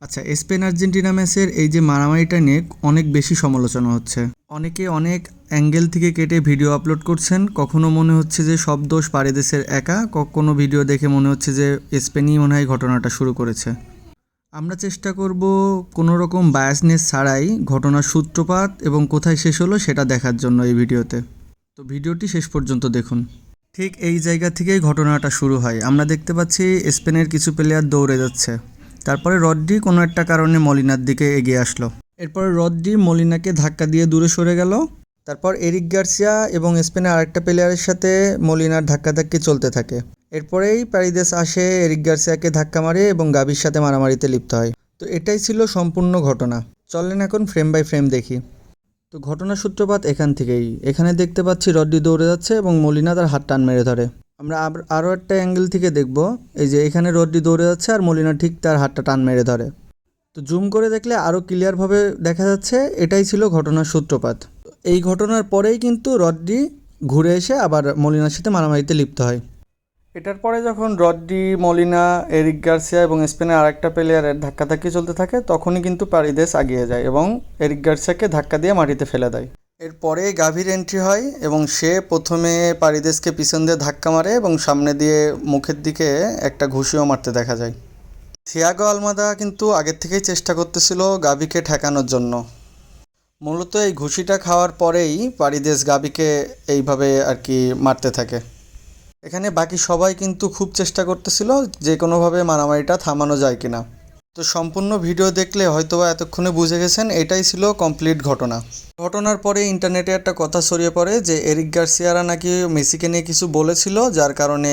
আচ্ছা, Spain Argentina ম্যাচের এই যে মারামারিটা নিয়ে অনেক বেশি সমালোচনা হচ্ছে। অনেকে অনেক অ্যাঙ্গেল থেকে কেটে ভিডিও আপলোড করছেন। কখনো মনে হচ্ছে যে সব দোষ পারেদেসের একা, কখনো ভিডিও দেখে মনে হচ্ছে যে স্পেনই মনে হয় ঘটনাটা শুরু করেছে। আমরা চেষ্টা করব কোনো রকম বায়াসনেস ছাড়াই ঘটনার সূত্রপাত এবং কোথায় শেষ হলো সেটা দেখার জন্য এই ভিডিওতে। তো ভিডিওটি শেষ পর্যন্ত দেখুন। ঠিক এই জায়গা থেকেই ঘটনাটা শুরু হয়। আমরা দেখতে পাচ্ছি স্পেনের কিছু প্লেয়ার দৌড়ে যাচ্ছে। তারপরে রড্রি কোনো একটা কারণে মলিনার দিকে এগিয়ে আসলো। এরপরে রড্রি মলিনাকে ধাক্কা দিয়ে দূরে সরে গেল। তারপর এরিক গার্সিয়া এবং স্পেনের আরেকটা প্লেয়ারের সাথে মলিনার ধাক্কাধাক্কি চলতে থাকে। এরপরেই পারিদেস আসে, এরিক গার্সিয়াকে ধাক্কা মারে এবং গাবির সাথে মারামারিতে লিপ্ত হয়। তো এটাই ছিল সম্পূর্ণ ঘটনা। চলেন এখন ফ্রেম বাই ফ্রেম দেখি। তো ঘটনার সূত্রপাত এখান থেকেই। এখানে দেখতে পাচ্ছি রড্রি দৌড়ে যাচ্ছে এবং মলিনা তার হাত টান মেরে ধরে। আমরা আরও একটা অ্যাঙ্গেল থেকে দেখব, এই যে এখানে রড্রি দৌড়ে যাচ্ছে আর মলিনা ঠিক তার হাতটা টান মেরে ধরে। তো জুম করে দেখলে আরও ক্লিয়ারভাবে দেখা যাচ্ছে এটাই ছিল ঘটনার সূত্রপাত। এই ঘটনার পরেই কিন্তু রড্রি ঘুরে এসে আবার মলিনার সাথে মারামারিতে লিপ্ত হয়। এটার পরে যখন রড্রি, মলিনা, এরিক গার্সিয়া এবং স্পেনের আরেকটা প্লেয়ারের ধাক্কাধাক্কি চলতে থাকে, তখনই কিন্তু পারিদেস এগিয়ে যায় এবং এরিক গার্সিয়াকে ধাক্কা দিয়ে মাটিতে ফেলে দেয়। এরপরে গাভির এন্ট্রি হয় এবং সে প্রথমে পারিদেসকে পিছন দিয়ে ধাক্কা মারে এবং সামনে দিয়ে মুখের দিকে একটা ঘুষিও মারতে দেখা যায়। থিয়াগো আলমাদা কিন্তু আগের থেকেই চেষ্টা করতেছিল গাভিকে ঠেকানোর জন্য। মূলত এই ঘুষিটা খাওয়ার পরেই পারিদেস গাভিকে এইভাবে আর কি মারতে থাকে। এখানে বাকি সবাই কিন্তু খুব চেষ্টা করতেছিল যে কোনোভাবে মারামারিটা থামানো যায় কিনা। তো সম্পূর্ণ ভিডিও দেখলে হয়তোবা এতক্ষণে বুঝে গেছেন এটাই ছিল কমপ্লিট ঘটনা। ঘটনার পরে ইন্টারনেটে একটা কথা ছড়িয়ে পড়ে যে এরিক গার্সিয়ারা নাকি মেসিকে নিয়ে কিছু বলেছিল, যার কারণে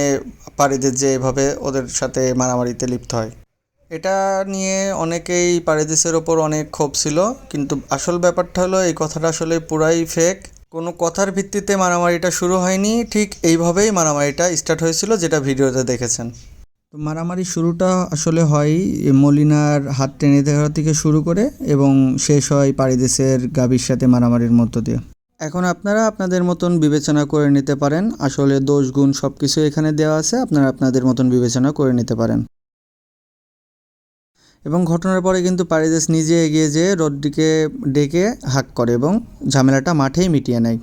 পারিদেস যে এভাবে ওদের সাথে মারামারিতে লিপ্ত হয়। এটা নিয়ে অনেকেই পারিদেসের ওপর অনেক ক্ষোভ ছিল, কিন্তু আসল ব্যাপারটা হলো এই কথাটা আসলে পুরাই ফেক। কোনো কথার ভিত্তিতে মারামারিটা শুরু হয়নি, ঠিক এইভাবেই মারামারিটা স্টার্ট হয়েছিল যেটা ভিডিওতে দেখেছেন। তো মারামারি শুরুটা আসলে হয় মলিনার হাত টেনে ধরা থেকে শুরু করে এবং শেষ হয় পারিদেসের গাবির সাথে মারামারির মধ্য দিয়ে। এখন আপনারা আপনাদের মতন বিবেচনা করে নিতে পারেন, আসলে দোষ গুণ সব কিছু এখানে দেওয়া আছে, আপনারা আপনাদের মতন বিবেচনা করে নিতে পারেন। এবং ঘটনার পরে কিন্তু পারিদেস নিজে এগিয়ে যেয়ে রড্রিকে ডেকে হাক করে এবং ঝামেলাটা মাঠেই মিটিয়ে নেয়।